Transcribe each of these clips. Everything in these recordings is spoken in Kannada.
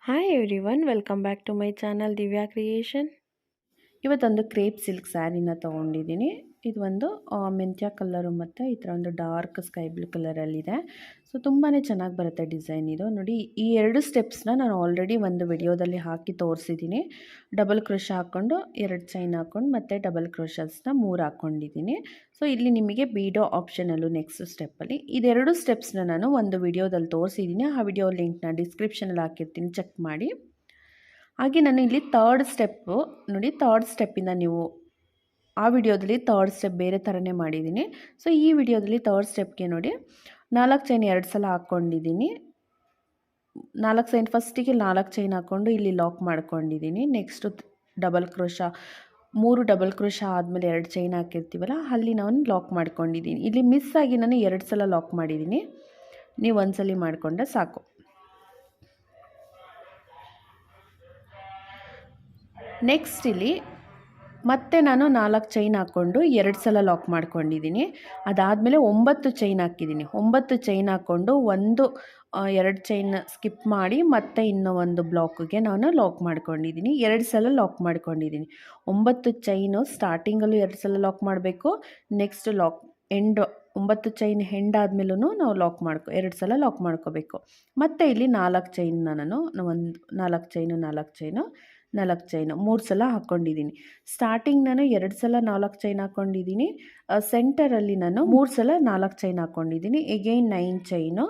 Hi everyone, welcome back to my channel Divya Creation. ಇವತ್ತೊಂದು ಕ್ರೇಪ್ ಸಿಲ್ಕ್ ಸ್ಯಾರಿನ ತೊಗೊಂಡಿದ್ದೀನಿ. ಇದು ಒಂದು ಮೆಂತ್ಯ ಕಲರು ಮತ್ತು ಈ ಥರ ಒಂದು ಡಾರ್ಕ್ ಸ್ಕೈ ಬ್ಲೂ ಕಲರಲ್ಲಿದೆ. ಸೊ ತುಂಬಾ ಚೆನ್ನಾಗಿ ಬರುತ್ತೆ ಡಿಸೈನ್ ಇದು. ನೋಡಿ, ಈ ಎರಡು ಸ್ಟೆಪ್ಸ್ನ ನಾನು ಆಲ್ರೆಡಿ ಒಂದು ವಿಡಿಯೋದಲ್ಲಿ ಹಾಕಿ ತೋರಿಸಿದ್ದೀನಿ. ಡಬಲ್ ಕ್ರೋಶ ಹಾಕ್ಕೊಂಡು 2 ಚೈನ್ ಹಾಕ್ಕೊಂಡು ಮತ್ತು ಡಬಲ್ ಕ್ರೋಶಸ್ನ 3 ಹಾಕ್ಕೊಂಡಿದ್ದೀನಿ. ಸೊ ಇಲ್ಲಿ ನಿಮಗೆ ಬೀಡೋ ಆಪ್ಷನಲ್ಲು ನೆಕ್ಸ್ಟ್ ಸ್ಟೆಪ್ಪಲ್ಲಿ ಇದೆರಡು ಸ್ಟೆಪ್ಸ್ನ ನಾನು ಒಂದು ವಿಡಿಯೋದಲ್ಲಿ ತೋರಿಸಿದ್ದೀನಿ. ಆ ವಿಡಿಯೋ ಲಿಂಕ್ನ ಡಿಸ್ಕ್ರಿಪ್ಷನಲ್ಲಿ ಹಾಕಿರ್ತೀನಿ, ಚೆಕ್ ಮಾಡಿ. ಹಾಗೆ ನಾನು ಇಲ್ಲಿ ಥರ್ಡ್ ಸ್ಟೆಪ್ಪು ನೋಡಿ, ಥರ್ಡ್ ಸ್ಟೆಪ್ಪಿಂದ ನೀವು ಆ ವಿಡಿಯೋದಲ್ಲಿ ಥರ್ಡ್ ಸ್ಟೆಪ್ ಬೇರೆ ಥರನೇ ಮಾಡಿದ್ದೀನಿ. ಸೊ ಈ ವಿಡಿಯೋದಲ್ಲಿ ಥರ್ಡ್ ಸ್ಟೆಪ್ಗೆ ನೋಡಿ 4 ಚೈನ್ 2 ಸಲ ಹಾಕ್ಕೊಂಡಿದ್ದೀನಿ. 4 ಚೈನ್ ಫಸ್ಟಿಗೆ 4 ಚೈನ್ ಹಾಕ್ಕೊಂಡು ಇಲ್ಲಿ ಲಾಕ್ ಮಾಡ್ಕೊಂಡಿದ್ದೀನಿ. Next double crochet 3 double crochet ಆದಮೇಲೆ 2 ಚೈನ್ ಹಾಕಿರ್ತೀವಲ್ಲ, ಅಲ್ಲಿ ನಾನು ಲಾಕ್ ಮಾಡ್ಕೊಂಡಿದ್ದೀನಿ. ಇಲ್ಲಿ ಮಿಸ್ ಆಗಿ ನಾನು 2 ಸಲ ಲಾಕ್ ಮಾಡಿದ್ದೀನಿ. ನೀವು ಒಂದ್ಸಲಿ ಮಾಡಿಕೊಂಡ್ರೆ ಸಾಕು. ನೆಕ್ಸ್ಟ್ ಇಲ್ಲಿ ಮತ್ತೆ ನಾನು 4 ಚೈನ್ ಹಾಕ್ಕೊಂಡು 2 ಸಲ ಲಾಕ್ ಮಾಡ್ಕೊಂಡಿದ್ದೀನಿ. ಅದಾದಮೇಲೆ 9 ಚೈನ್ ಹಾಕಿದ್ದೀನಿ. 9 ಚೈನ್ ಹಾಕ್ಕೊಂಡು 2 ಚೈನ್ ಸ್ಕಿಪ್ ಮಾಡಿ ಮತ್ತೆ ಇನ್ನೂ ಒಂದು ಬ್ಲಾಕ್ಗೆ ನಾನು ಲಾಕ್ ಮಾಡ್ಕೊಂಡಿದ್ದೀನಿ. 2 ಸಲ ಲಾಕ್ ಮಾಡ್ಕೊಂಡಿದ್ದೀನಿ. 9 ಚೈನು ಸ್ಟಾರ್ಟಿಂಗಲ್ಲೂ 2 ಸಲ ಲಾಕ್ ಮಾಡಬೇಕು. ನೆಕ್ಸ್ಟ್ ಲಾಕ್ 9 ಚೈನ್ ಹೆಂಡ್ ಆದಮೇಲೂ ನಾವು 2 ಸಲ ಲಾಕ್ ಮಾಡ್ಕೋಬೇಕು. ಮತ್ತು ಇಲ್ಲಿ 4 ಚೈನ್ನ ನಾನು 4 ಚೈನು 4 ಚೈನು 3 ಸಲ ಹಾಕ್ಕೊಂಡಿದ್ದೀನಿ. ಸ್ಟಾರ್ಟಿಂಗ್ ನಾನು 2 ಸಲ 4 ಚೈನ್ ಹಾಕ್ಕೊಂಡಿದ್ದೀನಿ. ಸೆಂಟರಲ್ಲಿ ನಾನು 3 ಸಲ 4 ಚೈನ್ ಹಾಕ್ಕೊಂಡಿದ್ದೀನಿ. Again 9 chain.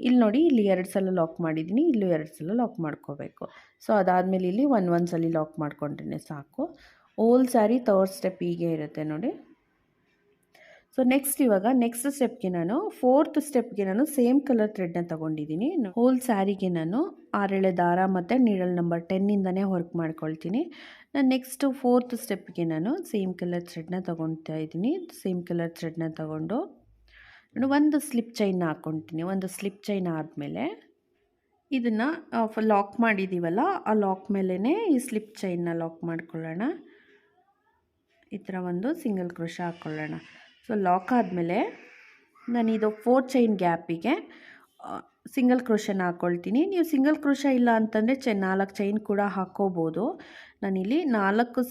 ಇಲ್ಲಿ ನೋಡಿ, ಇಲ್ಲಿ 2 ಸಲ ಲಾಕ್ ಮಾಡಿದ್ದೀನಿ, ಇಲ್ಲೂ 2 ಸಲ ಲಾಕ್ ಮಾಡ್ಕೋಬೇಕು. ಸೊ ಅದಾದಮೇಲೆ ಇಲ್ಲಿ ಒಂದು ಸಲ ಲಾಕ್ ಮಾಡ್ಕೊಂಡ್ರೆ ಸಾಕು. ಓಲ್ ಸ್ಯಾರಿ ಥರ್ಡ್ ಸ್ಟೆಪ್ ಹೀಗೆ ಇರುತ್ತೆ ನೋಡಿ. ಸೊ ಇವಾಗ ನೆಕ್ಸ್ಟ್ ಸ್ಟೆಪ್ಗೆ ನಾನು ಫೋರ್ತ್ ಸ್ಟೆಪ್ಗೆ ನಾನು ಸೇಮ್ ಕಲರ್ ಥ್ರೆಡ್ನ ತೊಗೊಂಡಿದ್ದೀನಿ. ಹೋಲ್ ಸ್ಯಾರಿಗೆ ನಾನು 6 ಎಳೆ ದಾರ ಮತ್ತು ನೀಡಲ್ ನಂಬರ್ 10ಇಂದನೇ ವರ್ಕ್ ಮಾಡ್ಕೊಳ್ತೀನಿ. ನಾನು ನೆಕ್ಸ್ಟು ಫೋರ್ತ್ ಸ್ಟೆಪ್ಗೆ ನಾನು ಸೇಮ್ ಕಲರ್ ಥ್ರೆಡ್ನ ತೊಗೊಳ್ತಾ ಇದ್ದೀನಿ. ಸೇಮ್ ಕಲರ್ ಥ್ರೆಡ್ನ ತೊಗೊಂಡು ನಾನು ಒಂದು ಸ್ಲಿಪ್ ಚೈನ್ನ ಹಾಕ್ಕೊಳ್ತೀನಿ. ಒಂದು ಸ್ಲಿಪ್ ಚೈನ್ ಆದಮೇಲೆ ಇದನ್ನು ಲಾಕ್ ಮಾಡಿದ್ದೀವಲ್ಲ, ಆ ಲಾಕ್ ಮೇಲೇ ಈ ಸ್ಲಿಪ್ ಚೈನ್ನ ಲಾಕ್ ಮಾಡ್ಕೊಳ್ಳೋಣ. ಈ ಥರ ಒಂದು ಸಿಂಗಲ್ ಕ್ರೋಶ ಹಾಕ್ಕೊಳ್ಳೋಣ. ಸೊ ಲಾಕ್ ಆದಮೇಲೆ ನಾನಿದು 4 ಚೈನ್ ಗ್ಯಾಪಿಗೆ ಸಿಂಗಲ್ ಕ್ರೋಶನ ಹಾಕ್ಕೊಳ್ತೀನಿ. ನೀವು ಸಿಂಗಲ್ ಕ್ರೋಶ ಇಲ್ಲ ಅಂತಂದರೆ 4 ಚೈನ್ ಕೂಡ ಹಾಕ್ಕೋಬೋದು. ನಾನಿಲ್ಲಿ 4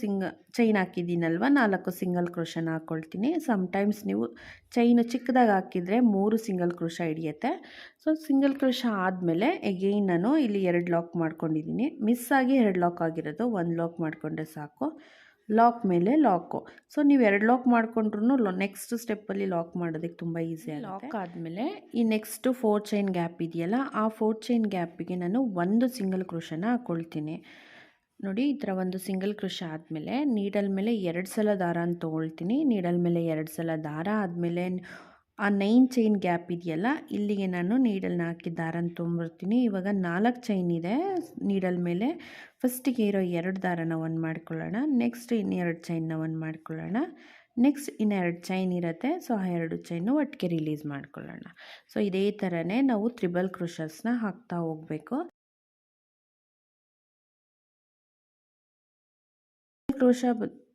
ಚೈನ್ ಹಾಕಿದ್ದೀನಲ್ವ, 4 ಸಿಂಗಲ್ ಕ್ರೋಶನ ಹಾಕ್ಕೊಳ್ತೀನಿ. ಸಮ್ಟೈಮ್ಸ್ ನೀವು ಚೈನು ಚಿಕ್ಕದಾಗಿ ಹಾಕಿದರೆ 3 ಸಿಂಗಲ್ ಕ್ರೋಶ ಹಿಡಿಯುತ್ತೆ. ಸೊ ಸಿಂಗಲ್ ಕ್ರೋಶ ಆದಮೇಲೆ ಎಗೈನ್ ನಾನು ಇಲ್ಲಿ 2 ಲಾಕ್ ಮಾಡ್ಕೊಂಡಿದ್ದೀನಿ. ಮಿಸ್ ಆಗಿ 2 ಲಾಕ್ ಆಗಿರೋದು, 1 ಲಾಕ್ ಮಾಡಿಕೊಂಡ್ರೆ ಸಾಕು. ಲಾಕ್ ಮೇಲೆ ಲಾಕು. ಸೊ ನೀವು 2 ಲಾಕ್ ಮಾಡಿಕೊಂಡ್ರೂ ನೆಕ್ಸ್ಟ್ ಸ್ಟೆಪ್ಪಲ್ಲಿ ಲಾಕ್ ಮಾಡೋದಕ್ಕೆ ತುಂಬ ಈಸಿ ಆಗುತ್ತೆ. ಲಾಕ್ ಆದಮೇಲೆ ಈ ನೆಕ್ಸ್ಟು 4 ಚೈನ್ ಗ್ಯಾಪ್ ಇದೆಯಲ್ಲ, ಆ 4 ಚೈನ್ ಗ್ಯಾಪಿಗೆ ನಾನು ಒಂದು ಸಿಂಗಲ್ ಕ್ರೋಶನ ಹಾಕ್ಕೊಳ್ತೀನಿ. ನೋಡಿ, ಈ ಥರ ಒಂದು ಸಿಂಗಲ್ ಕ್ರೋಶ ಆದಮೇಲೆ ನೀಡಲ್ ಮೇಲೆ 2 ಸಲ ದಾರನ ತೊಗೊಳ್ತೀನಿ. ನೀಡಲ್ ಮೇಲೆ 2 ಸಲ ದಾರ ಆದಮೇಲೆ ಆ 9 ಚೈನ್ ಗ್ಯಾಪ್ ಇದೆಯಲ್ಲ, ಇಲ್ಲಿಗೆ ನಾನು ನೀಡಲ್ನ ಹಾಕಿ ದಾರನ ತೊಗೊಂಬರ್ತೀನಿ. ಇವಾಗ 4 ಚೈನ್ ಇದೆ ನೀಡಲ್ ಮೇಲೆ. ಫಸ್ಟಿಗೆ ಇರೋ 2 ದಾರನ ಒಂದು ಮಾಡ್ಕೊಳ್ಳೋಣ. ನೆಕ್ಸ್ಟ್ ಇನ್ನೆರಡು ಚೈನ್ನ ಒಂದು ಮಾಡ್ಕೊಳ್ಳೋಣ. ನೆಕ್ಸ್ಟ್ ಇನ್ನೆರಡು ಚೈನ್ ಇರುತ್ತೆ. ಸೊ ಆ 2 ಚೈನು ಒಟ್ಟಿಗೆ ರಿಲೀಸ್ ಮಾಡ್ಕೊಳ್ಳೋಣ. ಸೊ ಇದೇ ಥರನೇ ನಾವು ತ್ರಿಬಲ್ ಕ್ರೋಶಸ್ನ ಹಾಕ್ತಾ ಹೋಗಬೇಕು.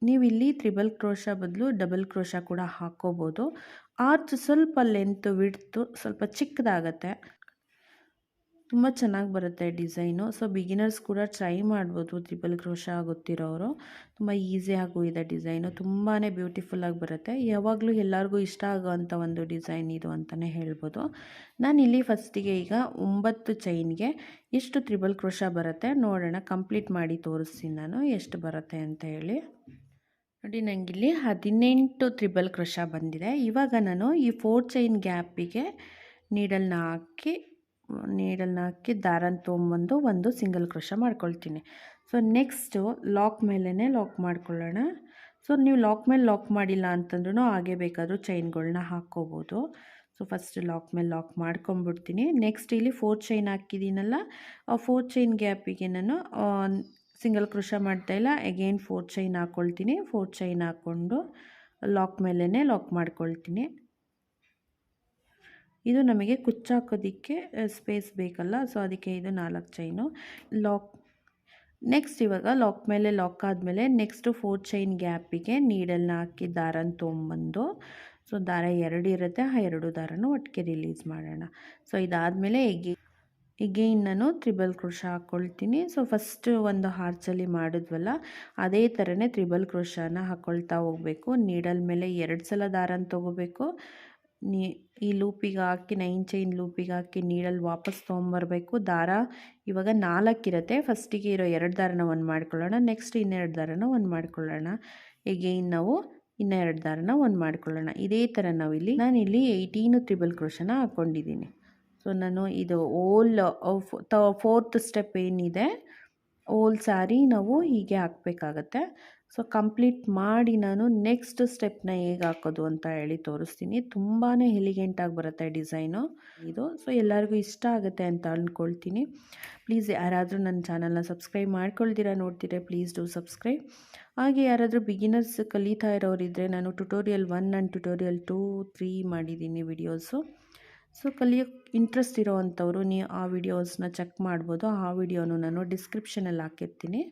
ನೀವು ಇಲ್ಲಿ ತ್ರಿಬಲ್ ಕ್ರೋಶ ಬದಲು ಡಬಲ್ ಕ್ರೋಶ ಕೂಡ ಹಾಕ್ಕೋಬೋದು. ಆರ್ಚ್ ಸ್ವಲ್ಪ ಲೆಂತ್ ವಿಡ್ತು ಸ್ವಲ್ಪ ಚಿಕ್ಕದಾಗತ್ತೆ, ತುಂಬ ಚೆನ್ನಾಗಿ ಬರುತ್ತೆ ಡಿಸೈನು. ಸೊ ಬಿಗಿನರ್ಸ್ ಕೂಡ ಟ್ರೈ ಮಾಡ್ಬೋದು. ತ್ರಿಬಲ್ ಕ್ರೋಶ ಗೊತ್ತಿರೋರು ತುಂಬ ಈಸಿಯಾಗೂ ಇದೆ ಡಿಸೈನು, ತುಂಬಾ ಬ್ಯೂಟಿಫುಲ್ಲಾಗಿ ಬರುತ್ತೆ. ಯಾವಾಗಲೂ ಎಲ್ಲರಿಗೂ ಇಷ್ಟ ಆಗೋವಂಥ ಒಂದು ಡಿಸೈನ್ ಇದು ಅಂತಲೇ ಹೇಳ್ಬೋದು. ನಾನಿಲ್ಲಿ ಫಸ್ಟಿಗೆ ಈಗ 9 ಚೈನ್ಗೆ ಎಷ್ಟು ತ್ರಿಬಲ್ ಕ್ರೋಶ ಬರುತ್ತೆ ನೋಡೋಣ. ಕಂಪ್ಲೀಟ್ ಮಾಡಿ ತೋರಿಸ್ತೀನಿ ನಾನು ಎಷ್ಟು ಬರುತ್ತೆ ಅಂತ ಹೇಳಿ. ನೋಡಿ, ನನಗಿಲ್ಲಿ 18 ತ್ರಿಬಲ್ ಕ್ರೋಶ ಬಂದಿದೆ. ಇವಾಗ ನಾನು ಈ 4 ಚೈನ್ ಗ್ಯಾಪಿಗೆ ನೀಡಲ್ನ ಹಾಕಿ ದಾರನ ತೊಗೊಂಬಂದು ಒಂದು ಸಿಂಗಲ್ ಕ್ರೋಶ ಮಾಡ್ಕೊಳ್ತೀನಿ. ಸೊ ನೆಕ್ಸ್ಟು ಲಾಕ್ ಮೇಲೇ ಲಾಕ್ ಮಾಡ್ಕೊಳ್ಳೋಣ. ಸೊ ನೀವು ಲಾಕ್ ಮೇಲೆ ಲಾಕ್ ಮಾಡಿಲ್ಲ ಅಂತಂದ್ರೂ ಹಾಗೆ ಬೇಕಾದರೂ ಚೈನ್ಗಳನ್ನ ಹಾಕ್ಕೋಬೋದು. ಸೊ ಫಸ್ಟ್ ಲಾಕ್ ಮೇಲೆ ಲಾಕ್ ಮಾಡ್ಕೊಂಬಿಡ್ತೀನಿ. ನೆಕ್ಸ್ಟ್ ಇಲ್ಲಿ 4 ಚೈನ್ ಹಾಕಿದ್ದೀನಲ್ಲ, ಆ 4 ಚೈನ್ ಗ್ಯಾಪಿಗೆ ನಾನು ಸಿಂಗಲ್ ಕ್ರೋಶ ಮಾಡ್ತಾಯಿಲ್ಲ, ಎಗೈನ್ 4 ಚೈನ್ ಹಾಕ್ಕೊಳ್ತೀನಿ. 4 ಚೈನ್ ಹಾಕ್ಕೊಂಡು ಲಾಕ್ ಮೇಲೇ ಲಾಕ್ ಮಾಡ್ಕೊಳ್ತೀನಿ. ಇದು ನಮಗೆ ಕುಚ್ಚಾಕೋದಕ್ಕೆ ಸ್ಪೇಸ್ ಬೇಕಲ್ಲ, ಸೊ ಅದಕ್ಕೆ ಇದು 4 ಚೈನು ಲಾಕ್. ನೆಕ್ಸ್ಟ್ ಇವಾಗ ಲಾಕ್ ಮೇಲೆ ಲಾಕ್ ಆದಮೇಲೆ ನೆಕ್ಸ್ಟು 4 ಚೈನ್ ಗ್ಯಾಪಿಗೆ ನೀಡಲ್ನ ಹಾಕಿ ದಾರನ ತೊಗೊಂಬಂದು, ಸೊ ದಾರ 2 ಇರುತ್ತೆ, ಆ 2 ದಾರನೂ ಒಟ್ಟಿಗೆ ರಿಲೀಸ್ ಮಾಡೋಣ. ಸೊ ಇದಾದಮೇಲೆ ಎಗೈನ್ ನಾನು ತ್ರಿಬಲ್ ಕ್ರೋಶ ಹಾಕ್ಕೊಳ್ತೀನಿ. ಸೊ ಫಸ್ಟ್ ಒಂದು ಹಾರ್ಚಲ್ಲಿ ಮಾಡಿದ್ವಲ್ಲ ಅದೇ ಥರನೇ ತ್ರಿಬಲ್ ಕ್ರೋಶನ ಹಾಕ್ಕೊಳ್ತಾ ಹೋಗಬೇಕು. ನೀಡಲ್ ಮೇಲೆ 2 ಸಲ ದಾರನ ತೊಗೋಬೇಕು. ಈ ಲೂಪಿಗೆ ಹಾಕಿ 9 ಚೈನ್ ಲೂಪಿಗೆ ಹಾಕಿ ನೀಡಲ್ ವಾಪಸ್ ತೊಗೊಂಬರ್ಬೇಕು. ದಾರ ಇವಾಗ 4 ಇರುತ್ತೆ. ಫಸ್ಟಿಗೆ ಇರೋ 2 ದಾರನ ಒಂದು ಮಾಡ್ಕೊಳ್ಳೋಣ, ನೆಕ್ಸ್ಟ್ ಇನ್ನೆರಡು ದಾರನ ಒಂದು ಮಾಡ್ಕೊಳ್ಳೋಣ. ಎಗೈನ್ ನಾವು ಇನ್ನೂ 2 ದಾರನ ಒಂದು ಮಾಡ್ಕೊಳ್ಳೋಣ. ಇದೇ ಥರ ನಾನಿಲ್ಲಿ 18 ತ್ರಿಬಲ್ ಕ್ರೋಶನ ಹಾಕ್ಕೊಂಡಿದ್ದೀನಿ. ಸೊ ನಾನು ಇದು ಓಲ್ 4th ಸ್ಟೆಪ್ ಏನಿದೆ ಓಲ್ ಸ್ಯಾರಿ ನಾವು ಹೀಗೆ ಹಾಕಬೇಕಾಗತ್ತೆ. ಸೊ ಕಂಪ್ಲೀಟ್ ಮಾಡಿ ನಾನು ನೆಕ್ಸ್ಟ್ ಸ್ಟೆಪ್ನ ಹೇಗೆ ಹಾಕೋದು ಅಂತ ಹೇಳಿ ತೋರಿಸ್ತೀನಿ. ತುಂಬಾ ಎಲಿಗೆಂಟಾಗಿ ಬರುತ್ತೆ ಡಿಸೈನು ಇದು. ಸೊ ಎಲ್ಲರಿಗೂ ಇಷ್ಟ ಆಗುತ್ತೆ ಅಂತ ಅಂದ್ಕೊಳ್ತೀನಿ. ಪ್ಲೀಸ್ ಯಾರಾದರೂ ನನ್ನ ಚಾನಲ್ನ ಸಬ್ಸ್ಕ್ರೈಬ್ ಮಾಡ್ಕೊಳ್ತೀರಾ ನೋಡ್ತೀರಾ, ಪ್ಲೀಸ್ ಡೂ ಸಬ್ಸ್ಕ್ರೈಬ್. ಹಾಗೆ ಯಾರಾದರೂ ಬಿಗಿನರ್ಸ್ ಕಲಿತಾ ಇರೋರಿದ್ದರೆ ನಾನು ಟ್ಯುಟೋರಿಯಲ್ 1 ಆ್ಯಂಡ್ ಟ್ಯುಟೋರಿಯಲ್ 2, 3 ಮಾಡಿದ್ದೀನಿ ವಿಡಿಯೋಸು. ಸೊ ಕಲಿಯೋಕ್ಕೆ ಇಂಟ್ರೆಸ್ಟ್ ಇರೋ ಅಂಥವ್ರು ನೀವು ಆ ವಿಡಿಯೋಸ್ನ ಚೆಕ್ ಮಾಡ್ಬೋದು. ಆ ವಿಡಿಯೋನು ನಾನು ಡಿಸ್ಕ್ರಿಪ್ಷನಲ್ಲಿ ಹಾಕಿರ್ತೀನಿ.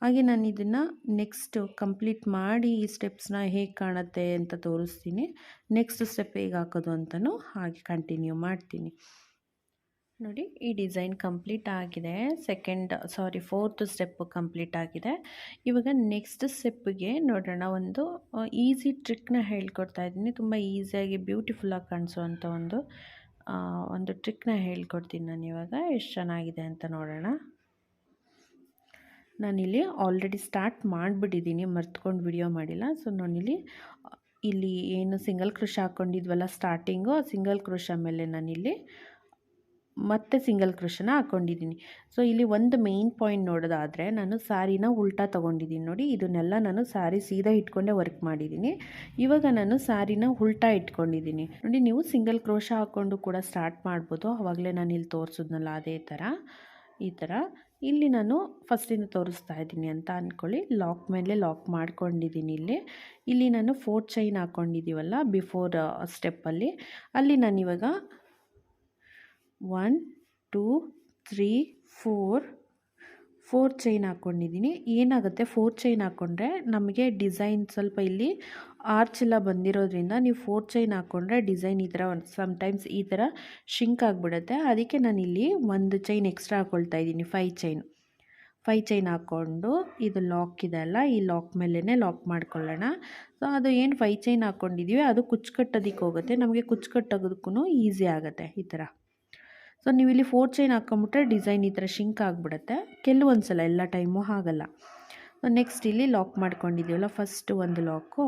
ಹಾಗೆ ನಾನು ಇದನ್ನು ನೆಕ್ಸ್ಟ್ ಕಂಪ್ಲೀಟ್ ಮಾಡಿ ಈ ಸ್ಟೆಪ್ಸ್ನ ಹೇಗೆ ಕಾಣುತ್ತೆ ಅಂತ ತೋರಿಸ್ತೀನಿ. ನೆಕ್ಸ್ಟ್ ಸ್ಟೆಪ್ ಹೇಗೆ ಹಾಕೋದು ಅಂತಲೂ ಹಾಗೆ ಕಂಟಿನ್ಯೂ ಮಾಡ್ತೀನಿ. ನೋಡಿ ಈ ಡಿಸೈನ್ ಕಂಪ್ಲೀಟ್ ಆಗಿದೆ. 4th ಸ್ಟೆಪ್ಪು ಕಂಪ್ಲೀಟ್ ಆಗಿದೆ. ಇವಾಗ ನೆಕ್ಸ್ಟ್ ಸ್ಟೆಪ್ಪಿಗೆ ನೋಡೋಣ. ಒಂದು ಈಸಿ ಟ್ರಿಕ್ನ ಹೇಳ್ಕೊಡ್ತಾ ಇದ್ದೀನಿ. ತುಂಬ ಈಸಿಯಾಗಿ ಬ್ಯೂಟಿಫುಲ್ಲಾಗಿ ಕಾಣಿಸೋವಂಥ ಒಂದು ಟ್ರಿಕ್ನ ಹೇಳ್ಕೊಡ್ತೀನಿ ನಾನು ಇವಾಗ. ಎಷ್ಟು ಚೆನ್ನಾಗಿದೆ ಅಂತ ನೋಡೋಣ. ನಾನಿಲ್ಲಿ ಆಲ್ರೆಡಿ ಸ್ಟಾರ್ಟ್ ಮಾಡಿಬಿಟ್ಟಿದ್ದೀನಿ, ಮರ್ತ್ಕೊಂಡು ವಿಡಿಯೋ ಮಾಡಿಲ್ಲ. ಸೊ ಇಲ್ಲಿ ಏನು ಸಿಂಗಲ್ ಕ್ರೋಶ ಹಾಕ್ಕೊಂಡಿದ್ವಲ್ಲ ಸ್ಟಾರ್ಟಿಂಗು, ಆ ಸಿಂಗಲ್ ಕ್ರೋಶ ಮೇಲೆ ನಾನಿಲ್ಲಿ ಮತ್ತೆ ಸಿಂಗಲ್ ಕ್ರೋಶನ ಹಾಕ್ಕೊಂಡಿದ್ದೀನಿ. ಸೊ ಇಲ್ಲಿ ಒಂದು ಮೇನ್ ಪಾಯಿಂಟ್ ನೋಡೋದಾದರೆ ನಾನು ಸ್ಯಾರಿನ ಉಲ್ಟಾ ತೊಗೊಂಡಿದ್ದೀನಿ. ನೋಡಿ ಇದನ್ನೆಲ್ಲ ನಾನು ಸ್ಯಾರಿ ಸೀದಾ ಇಟ್ಕೊಂಡೇ ವರ್ಕ್ ಮಾಡಿದ್ದೀನಿ. ಇವಾಗ ನಾನು ಸ್ಯಾರಿನ ಉಲ್ಟಾ ಇಟ್ಕೊಂಡಿದ್ದೀನಿ. ನೋಡಿ ನೀವು ಸಿಂಗಲ್ ಕ್ರೋಶ ಹಾಕ್ಕೊಂಡು ಕೂಡ ಸ್ಟಾರ್ಟ್ ಮಾಡ್ಬೋದು. ಆವಾಗಲೇ ನಾನು ಇಲ್ಲಿ ತೋರಿಸಿದ್ನಲ್ಲ ಅದೇ ಥರ ಈ ಥರ ಇಲ್ಲಿ ನಾನು ಫಸ್ಟಿಂದ ತೋರಿಸ್ತಾ ಇದ್ದೀನಿ ಅಂತ ಅಂದ್ಕೊಳ್ಳಿ. ಲಾಕ್ ಮೇಲೆ ಲಾಕ್ ಮಾಡ್ಕೊಂಡಿದ್ದೀನಿ. ಇಲ್ಲಿ ನಾನು 4 ಚೈನ್ ಹಾಕ್ಕೊಂಡಿದ್ದೀವಲ್ಲ ಬಿಫೋರ್ ಸ್ಟೆಪ್ಪಲ್ಲಿ, ಅಲ್ಲಿ ನಾನಿವಾಗ 1 2 3 4 ಚೈನ್ ಹಾಕ್ಕೊಂಡಿದ್ದೀನಿ. ಏನಾಗುತ್ತೆ 4 ಚೈನ್ ಹಾಕ್ಕೊಂಡ್ರೆ ನಮಗೆ ಡಿಸೈನ್ ಸ್ವಲ್ಪ ಇಲ್ಲಿ ಆರ್ಚ್ ಎಲ್ಲ ಬಂದಿರೋದ್ರಿಂದ ನೀವು 4 ಚೈನ್ ಹಾಕ್ಕೊಂಡ್ರೆ ಡಿಸೈನ್ ಈ ಥರ ಸಮ್ಟೈಮ್ಸ್ ಈ ಥರ ಶಿಂಕ್ ಆಗಿಬಿಡುತ್ತೆ. ಅದಕ್ಕೆ ನಾನಿಲ್ಲಿ ಒಂದು ಚೈನ್ ಎಕ್ಸ್ಟ್ರಾ ಹಾಕ್ಕೊಳ್ತಾ ಇದ್ದೀನಿ. 5 ಚೈನ್ ಹಾಕ್ಕೊಂಡು ಇದು ಲಾಕ್ ಇದೆ ಅಲ್ಲ, ಈ ಲಾಕ್ ಮೇಲೇ ಲಾಕ್ ಮಾಡ್ಕೊಳ್ಳೋಣ. ಸೊ ಅದು ಏನು 5 ಚೈನ್ ಹಾಕ್ಕೊಂಡಿದ್ದೀವಿ ಅದು ಕುಚ್ಚು ಕಟ್ಟೋದಕ್ಕೆ ಹೋಗುತ್ತೆ. ನಮಗೆ ಕುಚ್ಚು ಕಟ್ಟೋದಕ್ಕೂ ಈಸಿ ಆಗುತ್ತೆ ಈ ಥರ. ಸೊ ನೀವು ಇಲ್ಲಿ 4 ಚೈನ್ ಹಾಕ್ಕೊಂಬಿಟ್ರೆ ಡಿಸೈನ್ ಈ ಥರ ಶಿಂಕ್ ಆಗಿಬಿಡುತ್ತೆ. ಕೆಲವೊಂದು ಸಲ ಎಲ್ಲ ಟೈಮು ಆಗಲ್ಲ. ನೆಕ್ಸ್ಟ್ ಇಲ್ಲಿ ಲಾಕ್ ಮಾಡ್ಕೊಂಡಿದ್ದೀವಲ್ಲ ಫಸ್ಟ್ ಒಂದು ಲಾಕು,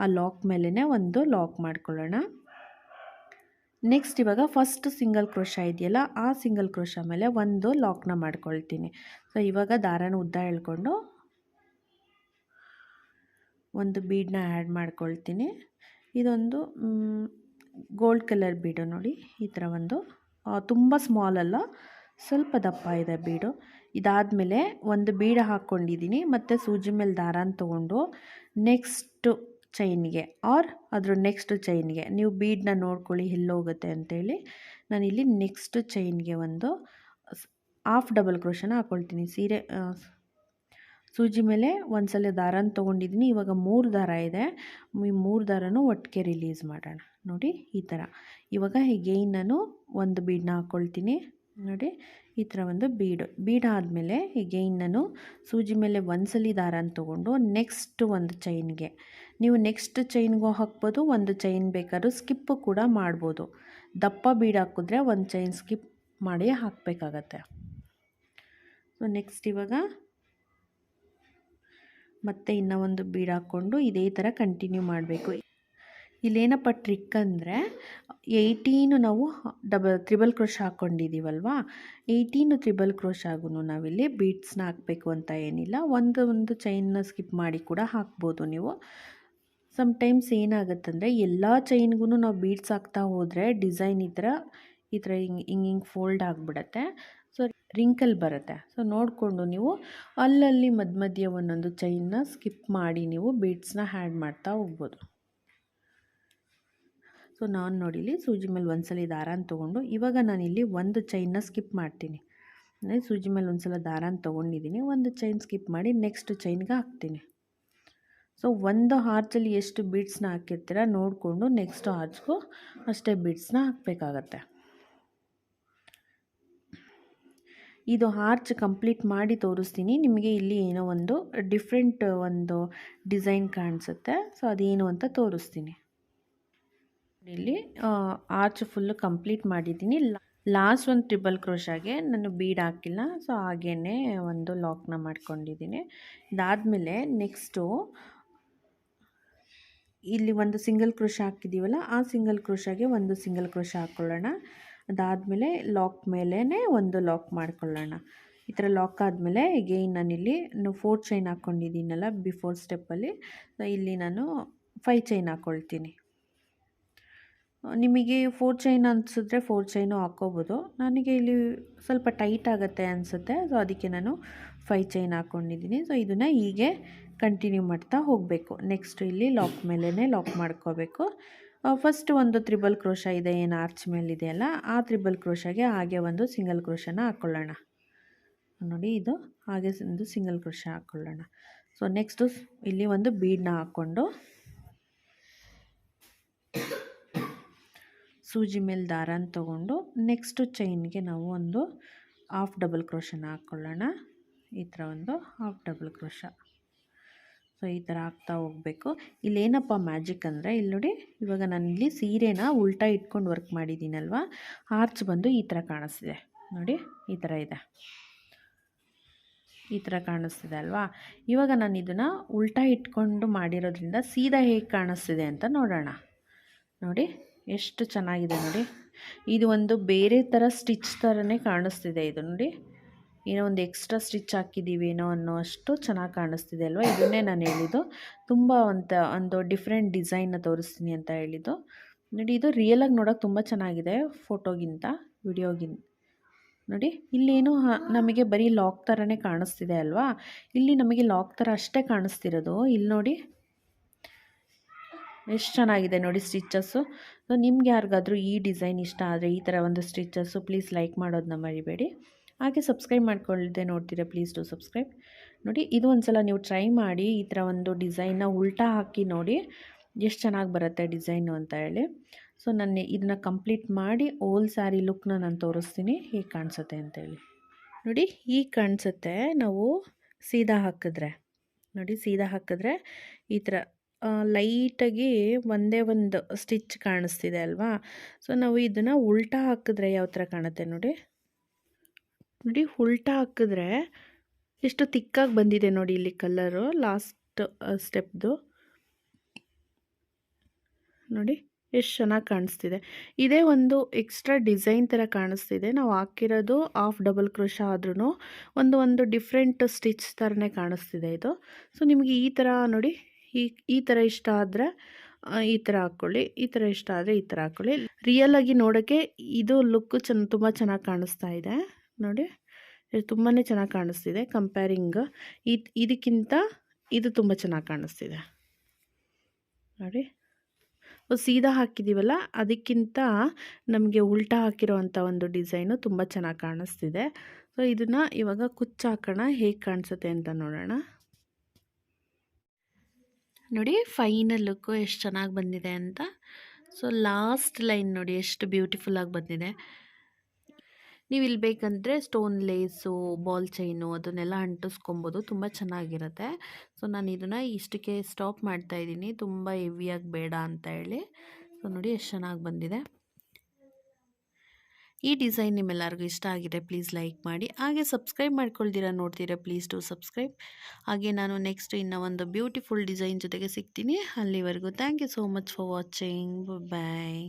ಆ ಲಾಕ್ ಮೇಲೇ ಒಂದು ಲಾಕ್ ಮಾಡ್ಕೊಳ್ಳೋಣ. ನೆಕ್ಸ್ಟ್ ಇವಾಗ ಫಸ್ಟ್ ಸಿಂಗಲ್ ಕ್ರೋಶ ಇದೆಯಲ್ಲ ಆ ಸಿಂಗಲ್ ಕ್ರೋಶ ಮೇಲೆ ಒಂದು ಲಾಕ್ನ ಮಾಡ್ಕೊಳ್ತೀನಿ. ಸೊ ಇವಾಗ ದಾರನ ಉದ್ದ ಎಳ್ಕೊಂಡು ಒಂದು ಬೀಡನ್ನ ಆ್ಯಡ್ ಮಾಡ್ಕೊಳ್ತೀನಿ. ಇದೊಂದು ಗೋಲ್ಡ್ ಕಲರ್ ಬೀಡು ನೋಡಿ, ಈ ಥರ ತುಂಬ ಸ್ಮಾಲ್ ಅಲ್ಲ, ಸ್ವಲ್ಪ ದಪ್ಪ ಇದೆ ಬೀಡು. ಇದಾದಮೇಲೆ ಒಂದು ಬೀಡ ಹಾಕ್ಕೊಂಡಿದ್ದೀನಿ ಮತ್ತು ಸೂಜಿ ಮೇಲೆ ದಾರಾನ ತೊಗೊಂಡು ನೆಕ್ಸ್ಟು ಚೈನ್ಗೆ ಅದ್ರ ನೆಕ್ಸ್ಟ್ ಚೈನ್ಗೆ ನೀವು ಬೀಡನ್ನ ನೋಡ್ಕೊಳ್ಳಿ ಎಲ್ಲೋಗುತ್ತೆ ಅಂತೇಳಿ. ನಾನಿಲ್ಲಿ ನೆಕ್ಸ್ಟ್ ಚೈನ್ಗೆ ಒಂದು ಹಾಫ್ ಡಬಲ್ ಕ್ರೋಶನ ಹಾಕ್ಕೊಳ್ತೀನಿ. ಸೂಜಿ ಮೇಲೆ ಒಂದು ಸಲ ದಾರಾನ ತೊಗೊಂಡಿದ್ದೀನಿ. ಇವಾಗ 3 ದಾರ ಇದೆ, ಈ 3 ದಾರನೂ ಒಟ್ಟಿಗೆ ರಿಲೀಸ್ ಮಾಡೋಣ. ನೋಡಿ ಈ ಥರ. ಇವಾಗ ಹೀಗೇನು ನಾನು ಒಂದು ಬೀಡನ್ನ ಹಾಕ್ಕೊಳ್ತೀನಿ. ನೋಡಿ ಈ ಥರ ಒಂದು ಬೀಡ್ ಆದಮೇಲೆ ಹೀಗೇನು ನಾನು ಸೂಜಿ ಮೇಲೆ ಒಂದ್ಸಲಿ ದಾರಾನ ತೊಗೊಂಡು ನೆಕ್ಸ್ಟ್ ಒಂದು ಚೈನ್ಗೆ, ನೀವು ನೆಕ್ಸ್ಟ್ ಚೈನ್ಗೂ ಹಾಕ್ಬೋದು, ಒಂದು ಚೈನ್ ಬೇಕಾದ್ರೂ ಸ್ಕಿಪ್ಪು ಕೂಡ ಮಾಡ್ಬೋದು. ದಪ್ಪ ಬೀಡ್ ಹಾಕಿದ್ರೆ ಒಂದು ಚೈನ್ ಸ್ಕಿಪ್ ಮಾಡಿ ಹಾಕಬೇಕಾಗತ್ತೆ. ಸೊ ನೆಕ್ಸ್ಟ್ ಇವಾಗ ಮತ್ತೆ ಇನ್ನೂ ಒಂದು ಬೀಡ್ ಹಾಕ್ಕೊಂಡು ಇದೇ ಥರ ಕಂಟಿನ್ಯೂ ಮಾಡಬೇಕು. ಇಲ್ಲೇನಪ್ಪ ಟ್ರಿಕ್ ಅಂದರೆ 18 ನಾವು ತ್ರಿಬಲ್ ಕ್ರೋಶ ಹಾಕ್ಕೊಂಡಿದ್ದೀವಲ್ವ, 18 ತ್ರಿಬಲ್ ಕ್ರೋಶಾಗೂ ನಾವಿಲ್ಲಿ ಬೀಡ್ಸ್ನ ಹಾಕಬೇಕು ಅಂತ ಏನಿಲ್ಲ. ಒಂದು ಚೈನ್ನ ಸ್ಕಿಪ್ ಮಾಡಿ ಕೂಡ ಹಾಕ್ಬೋದು ನೀವು. ಸಮ್ಟೈಮ್ಸ್ ಏನಾಗುತ್ತಂದರೆ ಎಲ್ಲ ಚೈನ್ಗೂ ನಾವು ಬೀಡ್ಸ್ ಹಾಕ್ತಾ ಹೋದರೆ ಡಿಸೈನ್ ಈ ಥರ ಹಿಂಗೆ ಫೋಲ್ಡ್ ಆಗಿಬಿಡತ್ತೆ. ಸೊ ರಿಂಕಲ್ ಬರುತ್ತೆ. ಸೊ ನೋಡಿಕೊಂಡು ನೀವು ಅಲ್ಲಲ್ಲಿ ಮಧ್ಯೆ ಒಂದೊಂದು ಚೈನ್ನ ಸ್ಕಿಪ್ ಮಾಡಿ ನೀವು ಬೀಡ್ಸ್ನ ಆ್ಯಡ್ ಮಾಡ್ತಾ ಹೋಗ್ಬೋದು. ಸೊ ನಾನು ನೋಡಿಲಿ ಸೂಜಿ ಮೇಲೆ ಒಂದ್ಸಲ ದಾರಾನ ತೊಗೊಂಡು ಇವಾಗ ನಾನಿಲ್ಲಿ ಒಂದು ಚೈನ್ನ ಸ್ಕಿಪ್ ಮಾಡ್ತೀನಿ. ಸೂಜಿ ಮೇಲೆ ಒಂದು ಸಲ ದಾರಾನ ತೊಗೊಂಡಿದ್ದೀನಿ, ಒಂದು ಚೈನ್ ಸ್ಕಿಪ್ ಮಾಡಿ ನೆಕ್ಸ್ಟ್ ಚೈನ್ಗೆ ಹಾಕ್ತೀನಿ. ಸೊ ಒಂದು ಆರ್ಚಲ್ಲಿ ಎಷ್ಟು ಬೀಡ್ಸ್ನ ಹಾಕಿರ್ತೀರ ನೋಡಿಕೊಂಡು ನೆಕ್ಸ್ಟ್ ಆರ್ಚ್ಗೂ ಅಷ್ಟೇ ಬೀಡ್ಸ್ನ ಹಾಕಬೇಕಾಗತ್ತೆ. ಇದು ಆರ್ಚ್ ಕಂಪ್ಲೀಟ್ ಮಾಡಿ ತೋರಿಸ್ತೀನಿ ನಿಮಗೆ. ಇಲ್ಲಿ ಏನೋ ಒಂದು ಡಿಫ್ರೆಂಟ್ ಒಂದು ಡಿಸೈನ್ ಕಾಣಿಸುತ್ತೆ. ಸೊ ಅದೇನು ಅಂತ ತೋರಿಸ್ತೀನಿ. ಇಲ್ಲಿ ಆರ್ಚ್ ಫುಲ್ಲು ಕಂಪ್ಲೀಟ್ ಮಾಡಿದ್ದೀನಿ. ಲಾಸ್ಟ್ ಒಂದು ಟ್ರಿಬಲ್ ಕ್ರೋಶಾಗೆ ನಾನು ಬೀಡ್ ಹಾಕಿಲ್ಲ, ಸೊ ಹಾಗೇ ಒಂದು ಲಾಕ್ನ ಮಾಡ್ಕೊಂಡಿದ್ದೀನಿ. ಇದಾದಮೇಲೆ ನೆಕ್ಸ್ಟು ಇಲ್ಲಿ ಒಂದು ಸಿಂಗಲ್ ಕ್ರೋಶ ಹಾಕಿದ್ದೀವಲ್ಲ, ಆ ಸಿಂಗಲ್ ಕ್ರೋಶಾಗೆ ಒಂದು ಸಿಂಗಲ್ ಕ್ರೋಶ ಹಾಕ್ಕೊಳ್ಳೋಣ. ಅದಾದಮೇಲೆ ಲಾಕ್ ಮೇಲೇ ಒಂದು ಲಾಕ್ ಮಾಡ್ಕೊಳ್ಳೋಣ. ಈ ಥರ ಲಾಕ್ ಆದಮೇಲೆ ಎಗೈನ್ ನಾನಿಲ್ಲಿ 4 ಚೈನ್ ಹಾಕ್ಕೊಂಡಿದ್ದೀನಲ್ಲ ಬಿಫೋರ್ ಸ್ಟೆಪ್ಪಲ್ಲಿ, ಇಲ್ಲಿ ನಾನು 5 ಚೈನ್ ಹಾಕ್ಕೊಳ್ತೀನಿ. ನಿಮಗೆ 4 ಚೈನ್ ಅನಿಸಿದ್ರೆ 4 ಚೈನು ಹಾಕ್ಕೋಬೋದು. ನನಗೆ ಇಲ್ಲಿ ಸ್ವಲ್ಪ ಟೈಟ್ ಆಗುತ್ತೆ ಅನಿಸುತ್ತೆ, ಸೊ ಅದಕ್ಕೆ ನಾನು 5 ಚೈನ್ ಹಾಕ್ಕೊಂಡಿದ್ದೀನಿ. ಸೊ ಇದನ್ನು ಹೀಗೆ ಕಂಟಿನ್ಯೂ ಮಾಡ್ತಾ ಹೋಗಬೇಕು. ನೆಕ್ಸ್ಟ್ ಇಲ್ಲಿ ಲಾಕ್ ಮೇಲೇ ಲಾಕ್ ಮಾಡ್ಕೋಬೇಕು. ಫಸ್ಟ್ ಒಂದು ತ್ರಿಬಲ್ ಕ್ರೋಶ ಇದೆ ಏನು ಆರ್ಚ್ ಮೇಲಿದೆಯಲ್ಲ, ಆ ತ್ರಿಬಲ್ ಕ್ರೋಶಾಗೆ ಹಾಗೆ ಒಂದು ಸಿಂಗಲ್ ಕ್ರೋಶನ ಹಾಕ್ಕೊಳ್ಳೋಣ. ನೋಡಿ, ಇದು ಹಾಗೆ ಒಂದು ಸಿಂಗಲ್ ಕ್ರೋಶ ಹಾಕ್ಕೊಳ್ಳೋಣ. ಸೊ ನೆಕ್ಸ್ಟು ಇಲ್ಲಿ ಒಂದು ಬೀಡನ್ನ ಹಾಕ್ಕೊಂಡು ಸೂಜಿ ಮೇಲೆ ದಾರನ ತೊಗೊಂಡು ನೆಕ್ಸ್ಟು ಚೈನ್ಗೆ ನಾವು ಒಂದು ಹಾಫ್ ಡಬಲ್ ಕ್ರೋಶನ ಹಾಕ್ಕೊಳ್ಳೋಣ. ಈ ಥರ ಒಂದು ಹಾಫ್ ಡಬಲ್ ಕ್ರೋಶ. ಸೊ ಈ ಥರ ಹಾಕ್ತಾ ಹೋಗಬೇಕು. ಇಲ್ಲೇನಪ್ಪ ಮ್ಯಾಜಿಕ್ ಅಂದರೆ, ಇಲ್ಲಿ ನೋಡಿ, ಇವಾಗ ನಾನಿಲ್ಲಿ ಸೀರೆನ ಉಲ್ಟಾ ಇಟ್ಕೊಂಡು ವರ್ಕ್ ಮಾಡಿದ್ದೀನಲ್ವ, ಆರ್ಚ್ ಬಂದು ಈ ಥರ ಕಾಣಿಸ್ತಿದೆ ನೋಡಿ, ಈ ಥರ ಇದೆ, ಈ ಥರ ಕಾಣಿಸ್ತಿದೆ ಅಲ್ವಾ. ಇವಾಗ ನಾನು ಇದನ್ನು ಉಲ್ಟಾ ಇಟ್ಕೊಂಡು ಮಾಡಿರೋದ್ರಿಂದ ಸೀದಾ ಹೇಗೆ ಕಾಣಿಸ್ತಿದೆ ಅಂತ ನೋಡೋಣ. ನೋಡಿ ಎಷ್ಟು ಚೆನ್ನಾಗಿದೆ ನೋಡಿ. ಇದು ಒಂದು ಬೇರೆ ಥರ ಸ್ಟಿಚ್ ಥರನೇ ಕಾಣಿಸ್ತಿದೆ. ಇದು ನೋಡಿ, ಏನೋ ಒಂದು ಎಕ್ಸ್ಟ್ರಾ ಸ್ಟಿಚ್ ಹಾಕಿದ್ದೀವಿ ಏನೋ ಅನ್ನೋ ಅಷ್ಟು ಚೆನ್ನಾಗಿ ಕಾಣಿಸ್ತಿದೆ ಅಲ್ವಾ. ಇದನ್ನೇ ನಾನು ಹೇಳಿದ್ದು, ತುಂಬ ಒಂದು ಡಿಫ್ರೆಂಟ್ ಡಿಸೈನ್ನ ತೋರಿಸ್ತೀನಿ ಅಂತ ಹೇಳಿದ್ದು. ನೋಡಿ, ಇದು ರಿಯಲಾಗಿ ನೋಡೋಕೆ ತುಂಬ ಚೆನ್ನಾಗಿದೆ ಫೋಟೋಗಿಂತ ವಿಡಿಯೋಗಿಂತ. ನೋಡಿ, ಇಲ್ಲೇನು ನಮಗೆ ಬರೀ ಲಾಕ್ ಥರನೇ ಕಾಣಿಸ್ತಿದೆ ಅಲ್ವಾ, ಇಲ್ಲಿ ನಮಗೆ ಲಾಕ್ ಥರ ಅಷ್ಟೇ ಕಾಣಿಸ್ತಿರೋದು. ಇಲ್ಲಿ ನೋಡಿ ಎಷ್ಟು ಚೆನ್ನಾಗಿದೆ ನೋಡಿ ಸ್ಟಿಚಸ್ಸು. ಸೊ ನಿಮ್ಗೆ ಯಾರಿಗಾದರೂ ಈ ಡಿಸೈನ್ ಇಷ್ಟ ಆದರೆ, ಈ ಥರ ಒಂದು ಸ್ಟಿಚಸ್ಸು, ಪ್ಲೀಸ್ ಲೈಕ್ ಮಾಡೋದನ್ನ ಮರಿಬೇಡಿ. ಹಾಗೆ ಸಬ್ಸ್ಕ್ರೈಬ್ ಮಾಡ್ಕೊಳ್ಳದೆ ನೋಡ್ತೀರಾ, ಪ್ಲೀಸ್ ಟು ಸಬ್ಸ್ಕ್ರೈಬ್. ನೋಡಿ, ಇದು ಒಂದು ಸಲ ನೀವು ಟ್ರೈ ಮಾಡಿ, ಈ ಥರ ಒಂದು ಡಿಸೈನ್ನ ಉಲ್ಟಾ ಹಾಕಿ ನೋಡಿ ಎಷ್ಟು ಚೆನ್ನಾಗಿ ಬರುತ್ತೆ ಡಿಸೈನು ಅಂತ ಹೇಳಿ. ಸೊ ನಾನು ಇದನ್ನು ಕಂಪ್ಲೀಟ್ ಮಾಡಿ ಓಲ್ ಸ್ಯಾರಿ ಲುಕ್ನ ನಾನು ತೋರಿಸ್ತೀನಿ ಹೇಗೆ ಕಾಣಿಸುತ್ತೆ ಅಂತೇಳಿ. ನೋಡಿ, ಈಗ ಕಾಣಿಸುತ್ತೆ. ನಾವು ಸೀದಾ ಹಾಕಿದ್ರೆ ನೋಡಿ, ಸೀದಾ ಹಾಕಿದ್ರೆ ಈ ಥರ ಲೈಟಾಗಿ ಒಂದೇ ಒಂದು ಸ್ಟಿಚ್ ಕಾಣಿಸ್ತಿದೆ ಅಲ್ವಾ. ಸೊ ನಾವು ಇದನ್ನು ಉಲ್ಟಾ ಹಾಕಿದ್ರೆ ಯಾವ ಥರ ಕಾಣುತ್ತೆ ನೋಡಿ. ನೋಡಿ, ಉಲ್ಟಾ ಹಾಕಿದ್ರೆ ಎಷ್ಟು ತಿಕ್ಕಾಗಿ ಬಂದಿದೆ ನೋಡಿ ಇಲ್ಲಿ ಕಲರು ಲಾಸ್ಟ್ ಸ್ಟೆಪ್ದು. ನೋಡಿ ಎಷ್ಟು ಚೆನ್ನಾಗಿ ಕಾಣಿಸ್ತಿದೆ. ಇದೇ ಒಂದು ಎಕ್ಸ್ಟ್ರಾ ಡಿಸೈನ್ ಥರ ಕಾಣಿಸ್ತಿದೆ. ನಾವು ಹಾಕಿರೋದು ಹಾಫ್ ಡಬಲ್ ಕ್ರೋಶ ಆದ್ರೂ ಒಂದು ಡಿಫ್ರೆಂಟ್ ಸ್ಟಿಚ್ ಥರನೇ ಕಾಣಿಸ್ತಿದೆ ಇದು. ಸೊ ನಿಮಗೆ ಈ ಥರ ನೋಡಿ, ಈ ಥರ ಇಷ್ಟ ಆದರೆ ಈ ಥರ ಹಾಕ್ಕೊಳ್ಳಿ, ಈ ಥರ ಇಷ್ಟ ಆದರೆ ಈ ಥರ ಹಾಕ್ಕೊಳ್ಳಿ. ರಿಯಲಾಗಿ ನೋಡೋಕ್ಕೆ ಇದು ಲುಕ್ಕು ತುಂಬ ಚೆನ್ನಾಗಿ ಕಾಣಿಸ್ತಾ ಇದೆ ನೋಡಿ. ತುಂಬಾ ಚೆನ್ನಾಗಿ ಕಾಣಿಸ್ತಿದೆ. ಕಂಪೇರಿಂಗ್ ಇದಕ್ಕಿಂತ ಇದು ತುಂಬ ಚೆನ್ನಾಗಿ ಕಾಣಿಸ್ತಿದೆ ನೋಡಿ. ಸೀದಾ ಹಾಕಿದ್ದೀವಲ್ಲ, ಅದಕ್ಕಿಂತ ನಮಗೆ ಉಲ್ಟಾ ಹಾಕಿರೋವಂಥ ಒಂದು ಡಿಸೈನು ತುಂಬ ಚೆನ್ನಾಗಿ ಕಾಣಿಸ್ತಿದೆ. ಸೊ ಇದನ್ನು ಇವಾಗ ಕುಚ್ಚು ಹಾಕೋಣ, ಹೇಗೆ ಕಾಣಿಸುತ್ತೆ ಅಂತ ನೋಡೋಣ. ನೋಡಿ, ಫೈನಲ್ ಲುಕ್ಕು ಎಷ್ಟು ಚೆನ್ನಾಗಿ ಬಂದಿದೆ ಅಂತ. ಸೊ ಲಾಸ್ಟ್ ಲೈನ್ ನೋಡಿ ಎಷ್ಟು ಬ್ಯೂಟಿಫುಲ್ಲಾಗಿ ಬಂದಿದೆ. ನೀವು ಇಲ್ಲಿ ಬೇಕಂದರೆ ಸ್ಟೋನ್ ಲೇಸು, ಬಾಲ್ ಚೈನು ಅದನ್ನೆಲ್ಲ ಅಂಟಿಸ್ಕೊಬೋದು, ತುಂಬ ಚೆನ್ನಾಗಿರುತ್ತೆ. ಸೊ ನಾನು ಇದನ್ನು ಇಷ್ಟಕ್ಕೆ ಸ್ಟಾಪ್ ಮಾಡ್ತಾಯಿದ್ದೀನಿ, ತುಂಬ ಹೆವಿಯಾಗಿ ಬೇಡ ಅಂತ ಹೇಳಿ. ಸೊ ನೋಡಿ ಎಷ್ಟು ಚೆನ್ನಾಗಿ ಬಂದಿದೆ. ಈ ಡಿಸೈನ್ ನಿಮ್ಮೆಲ್ಲರಿಗೂ ಇಷ್ಟ ಆಗಿದೆ ಪ್ಲೀಸ್ ಲೈಕ್ ಮಾಡಿ. ಹಾಗೆ ಸಬ್ಸ್ಕ್ರೈಬ್ ಮಾಡ್ಕೊಳ್ತೀರಾ ನೋಡ್ತೀರಾ, ಪ್ಲೀಸ್ ಟು ಸಬ್ಸ್ಕ್ರೈಬ್. ಹಾಗೆ ನಾನು ನೆಕ್ಸ್ಟ್ ಇನ್ನೂ ಒಂದು ಬ್ಯೂಟಿಫುಲ್ ಡಿಸೈನ್ ಜೊತೆಗೆ ಸಿಗ್ತೀನಿ. ಅಲ್ಲಿವರೆಗೂ thank you so much for watching. Bye.